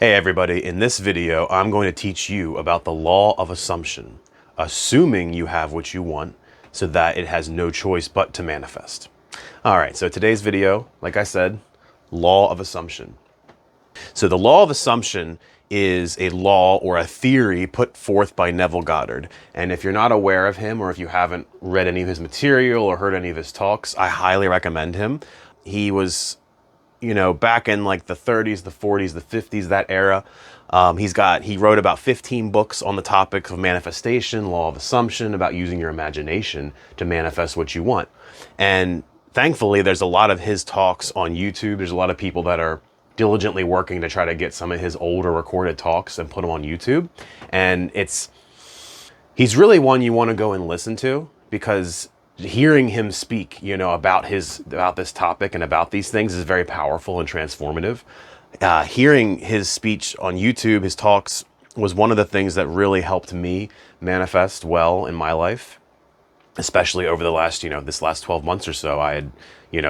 Hey everybody, in this video, I'm going to teach you about the law of assumption, assuming you have what you want so that it has no choice but to manifest. All right, so today's video, like I said, law of assumption. So the law of assumption is a law or a theory put forth by Neville Goddard. And if you're not aware of him, or if you haven't read any of his material or heard any of his talks, I highly recommend him. He was, back in like the 30s, the 40s, the 50s, that era. He wrote about 15 books on the topic of manifestation, law of assumption, about using your imagination to manifest what you want. And thankfully, there's a lot of his talks on YouTube. There's a lot of people that are diligently working to try to get some of his older recorded talks and put them on YouTube. And he's really one you want to go and listen to, because hearing him speak, about this topic and about these things is very powerful and transformative. Hearing his speech on YouTube, his talks, was one of the things that really helped me manifest well in my life, especially over the last, this last 12 months or so. I had,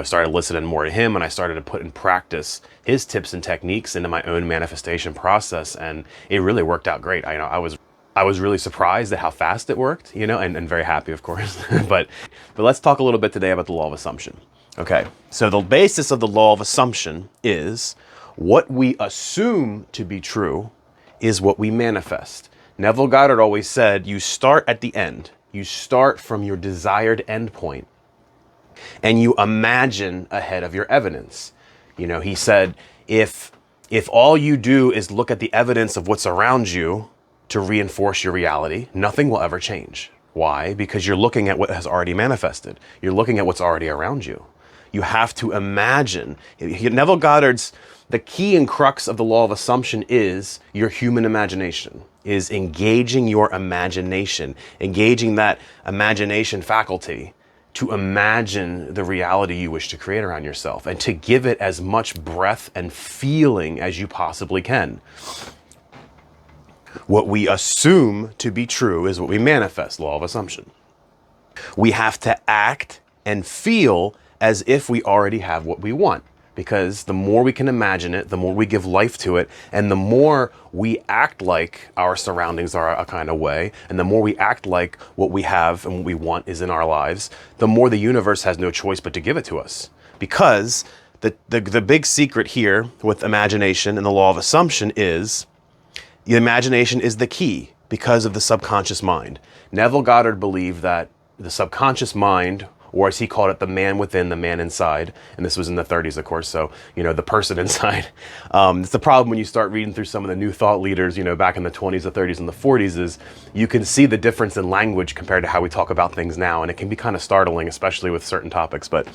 started listening more to him, and I started to put in practice his tips and techniques into my own manifestation process, and it really worked out great. I was really surprised at how fast it worked, and very happy, of course. but let's talk a little bit today about the law of assumption. Okay, so the basis of the law of assumption is what we assume to be true is what we manifest. Neville Goddard always said, you start at the end. You start from your desired endpoint, and you imagine ahead of your evidence. He said, if all you do is look at the evidence of what's around you to reinforce your reality, nothing will ever change. Why? Because you're looking at what has already manifested. You're looking at what's already around you. You have to imagine. Neville Goddard's, the key and crux of the law of assumption is your human imagination, is engaging your imagination, engaging that imagination faculty to imagine the reality you wish to create around yourself, and to give it as much breath and feeling as you possibly can. What we assume to be true is what we manifest, law of assumption. We have to act and feel as if we already have what we want, because the more we can imagine it, the more we give life to it, and the more we act like our surroundings are a kind of way, and the more we act like what we have and what we want is in our lives, the more the universe has no choice but to give it to us. Because the big secret here with imagination and the law of assumption is the imagination is the key because of the subconscious mind. Neville Goddard believed that the subconscious mind, or as he called it, the man within, the man inside, and this was in the 30s, of course, so, the person inside. It's the problem when you start reading through some of the new thought leaders, back in the 20s, the 30s, and the 40s, is you can see the difference in language compared to how we talk about things now, and it can be kind of startling, especially with certain topics. But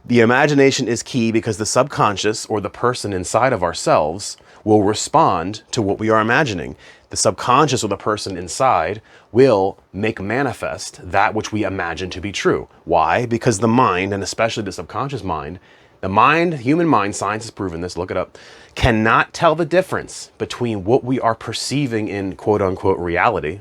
the imagination is key because the subconscious, or the person inside of ourselves, will respond to what we are imagining. The subconscious, or the person inside, will make manifest that which we imagine to be true. Why? Because the mind, and especially the subconscious mind, human mind, science has proven this, look it up, cannot tell the difference between what we are perceiving in quote unquote reality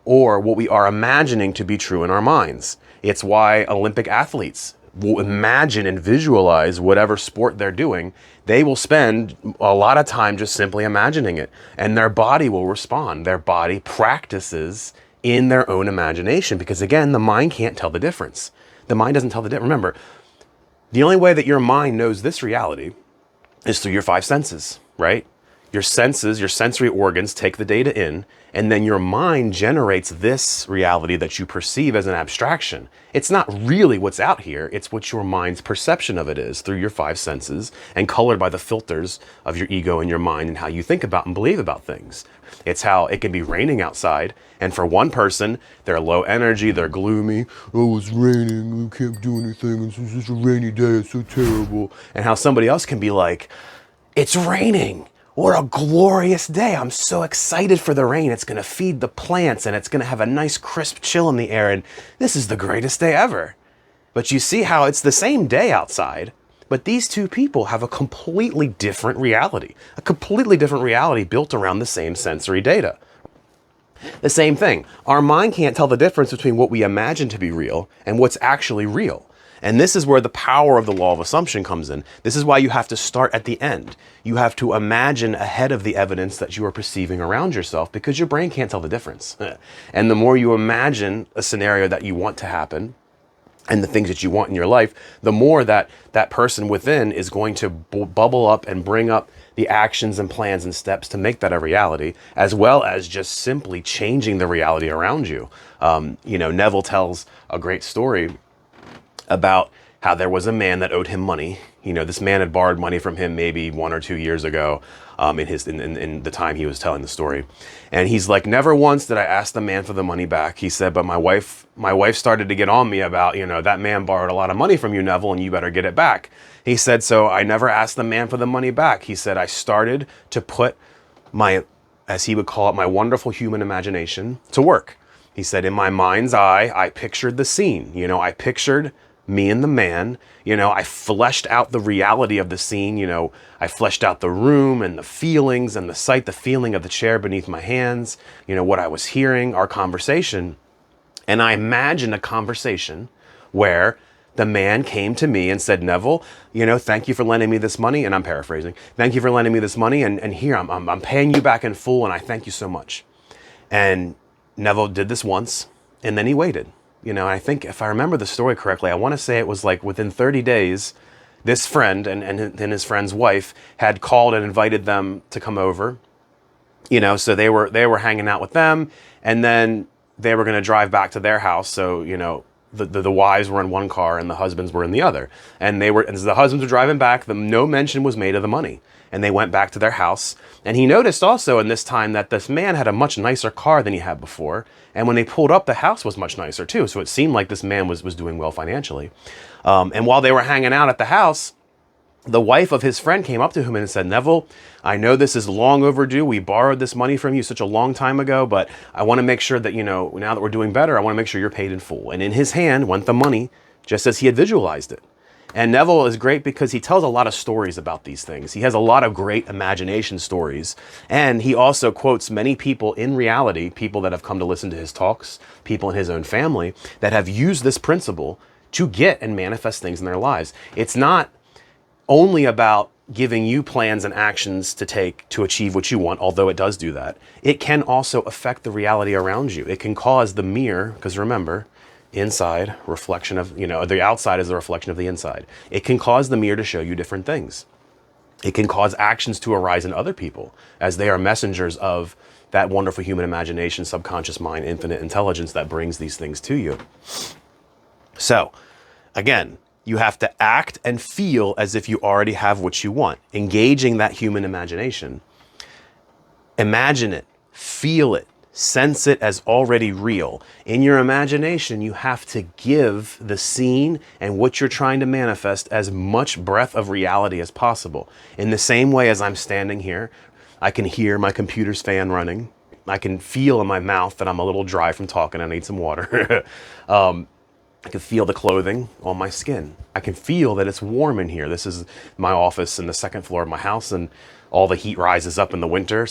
or what we are imagining to be true in our minds. It's why Olympic athletes will imagine and visualize whatever sport they're doing. They will spend a lot of time just simply imagining it, and their body will respond. Their body practices in their own imagination, because again, the mind can't tell the difference. The mind doesn't tell the difference. Remember, the only way that your mind knows this reality is through your five senses, right? Your senses, your sensory organs take the data in, and then your mind generates this reality that you perceive as an abstraction. It's not really what's out here, it's what your mind's perception of it is through your five senses, and colored by the filters of your ego and your mind and how you think about and believe about things. It's how it can be raining outside, and for one person, they're low energy, they're gloomy. Oh, it's raining, I can't do anything, it's just a rainy day, it's so terrible. And how somebody else can be like, it's raining. What a glorious day. I'm so excited for the rain. It's going to feed the plants, and it's going to have a nice crisp chill in the air, and this is the greatest day ever. But you see how it's the same day outside, but these two people have a completely different reality built around the same sensory data. The same thing. Our mind can't tell the difference between what we imagine to be real and what's actually real. And this is where the power of the law of assumption comes in. This is why you have to start at the end. You have to imagine ahead of the evidence that you are perceiving around yourself, because your brain can't tell the difference. And the more you imagine a scenario that you want to happen and the things that you want in your life, the more that that person within is going to bubble up and bring up the actions and plans and steps to make that a reality, as well as just simply changing the reality around you. Neville tells a great story about how there was a man that owed him money. This man had borrowed money from him maybe 1 or 2 years ago, in the time he was telling the story. And he's like, never once did I ask the man for the money back. He said, but my wife started to get on me about, that man borrowed a lot of money from you, Neville, and you better get it back. He said, so I never asked the man for the money back. He said, I started to put my, as he would call it, my wonderful human imagination to work. He said, in my mind's eye, I pictured the scene. I pictured me and the man. I fleshed out the reality of the scene. I fleshed out the room and the feelings and the sight, the feeling of the chair beneath my hands, what I was hearing, our conversation. And I imagined a conversation where the man came to me and said, Neville, thank you for lending me this money. And I'm paraphrasing. Thank you for lending me this money. And here, I'm paying you back in full. And I thank you so much. And Neville did this once, and then he waited. I think if I remember the story correctly, I want to say it was like within 30 days, this friend and his friend's wife had called and invited them to come over. So they were hanging out with them, and then they were going to drive back to their house. So, the wives were in one car and the husbands were in the other. And as the husbands were driving back, no mention was made of the money. And they went back to their house. And he noticed also in this time that this man had a much nicer car than he had before. And when they pulled up, the house was much nicer too. So it seemed like this man was doing well financially. And while they were hanging out at the house, the wife of his friend came up to him and said, Neville, I know this is long overdue. We borrowed this money from you such a long time ago, but I want to make sure that, now that we're doing better, I want to make sure you're paid in full. And in his hand went the money, just as he had visualized it. And Neville is great because he tells a lot of stories about these things. He has a lot of great imagination stories. And he also quotes many people in reality, people that have come to listen to his talks, people in his own family that have used this principle to get and manifest things in their lives. It's not only about giving you plans and actions to take to achieve what you want, although it does do that. It can also affect the reality around you. It can cause the mirror, because remember, inside reflection of, the outside is the reflection of the inside. It can cause the mirror to show you different things. It can cause actions to arise in other people as they are messengers of that wonderful human imagination, subconscious mind, infinite intelligence that brings these things to you. So again, you have to act and feel as if you already have what you want, engaging that human imagination. Imagine it, feel it, sense it as already real. In your imagination, you have to give the scene and what you're trying to manifest as much breath of reality as possible. In the same way as I'm standing here, I can hear my computer's fan running. I can feel in my mouth that I'm a little dry from talking. I need some water. I can feel the clothing on my skin. I can feel that it's warm in here. This is my office in the second floor of my house, and all the heat rises up in the winter,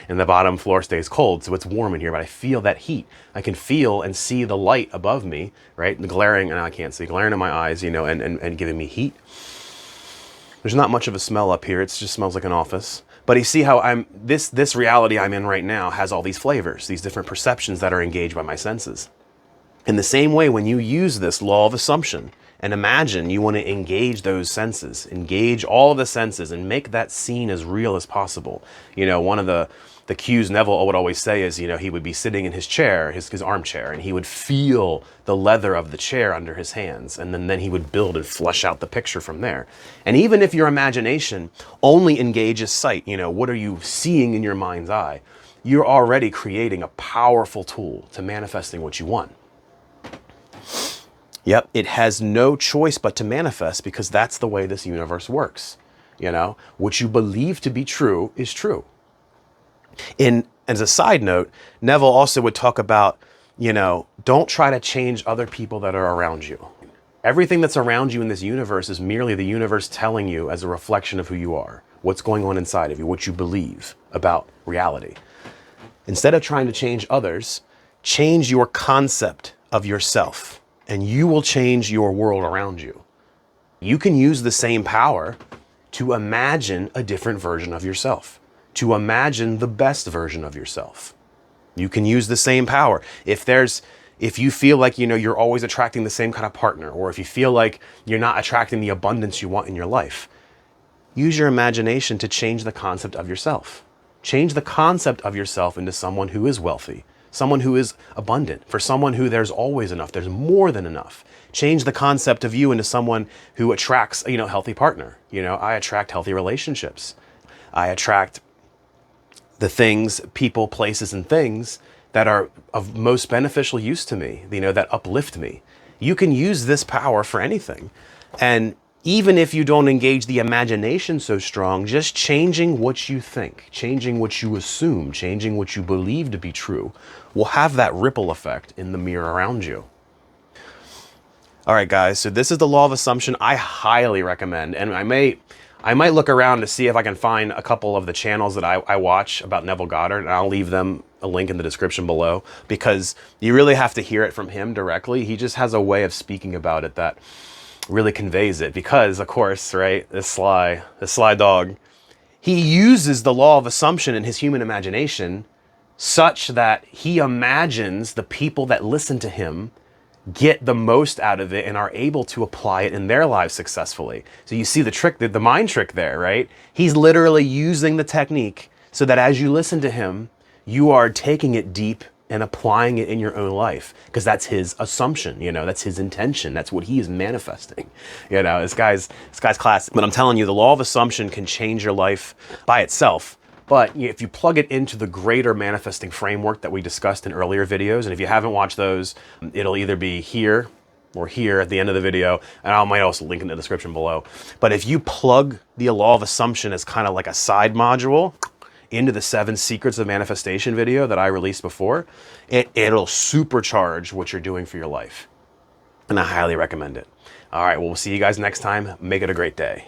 and the bottom floor stays cold, so it's warm in here, but I feel that heat. I can feel and see the light above me, right? The glaring, and I can't see, glaring in my eyes, and giving me heat. There's not much of a smell up here. It just smells like an office. But you see how this reality I'm in right now has all these flavors, these different perceptions that are engaged by my senses. In the same way, when you use this law of assumption and imagine you want to engage those senses, engage all of the senses and make that scene as real as possible. One of the cues Neville would always say is, he would be sitting in his chair, his armchair, and he would feel the leather of the chair under his hands. And then he would build and flesh out the picture from there. And even if your imagination only engages sight, what are you seeing in your mind's eye? You're already creating a powerful tool to manifesting what you want. Yep, it has no choice but to manifest because that's the way this universe works. What you believe to be true is true. As a side note, Neville also would talk about, don't try to change other people that are around you. Everything that's around you in this universe is merely the universe telling you as a reflection of who you are, what's going on inside of you, what you believe about reality. Instead of trying to change others, change your concept of yourself. and you will change your world around you. You can use the same power to imagine a different version of yourself, to imagine the best version of yourself. You can use the same power. If you feel like, you're always attracting the same kind of partner, or if you feel like you're not attracting the abundance you want in your life, use your imagination to change the concept of yourself. Change the concept of yourself into someone who is wealthy, someone who is abundant, for someone who there's always enough, there's more than enough. Change the concept of you into someone who attracts, a healthy partner. I attract healthy relationships. I attract the things, people, places, and things that are of most beneficial use to me, that uplift me. You can use this power for anything. And even if you don't engage the imagination so strong, just changing what you think, changing what you assume, changing what you believe to be true will have that ripple effect in the mirror around you. All right, guys, so this is the law of assumption. I highly recommend, and I might look around to see if I can find a couple of the channels that I watch about Neville Goddard, and I'll leave them a link in the description below, because you really have to hear it from him directly. He just has a way of speaking about it that really conveys it, because, of course, right, this sly dog, he uses the law of assumption in his human imagination such that he imagines the people that listen to him get the most out of it and are able to apply it in their lives successfully. So you see the trick, the mind trick there, right? He's literally using the technique so that as you listen to him, you are taking it deep and applying it in your own life, because that's his assumption, that's his intention. That's what he is manifesting. This guy's classic. But I'm telling you, the law of assumption can change your life by itself. But if you plug it into the greater manifesting framework that we discussed in earlier videos, and if you haven't watched those, it'll either be here or here at the end of the video, and I might also link in the description below. But if you plug the law of assumption as kind of like a side module into the 7 Secrets of Manifestation video that I released before, it'll supercharge what you're doing for your life. And I highly recommend it. All right, well, we'll see you guys next time. Make it a great day.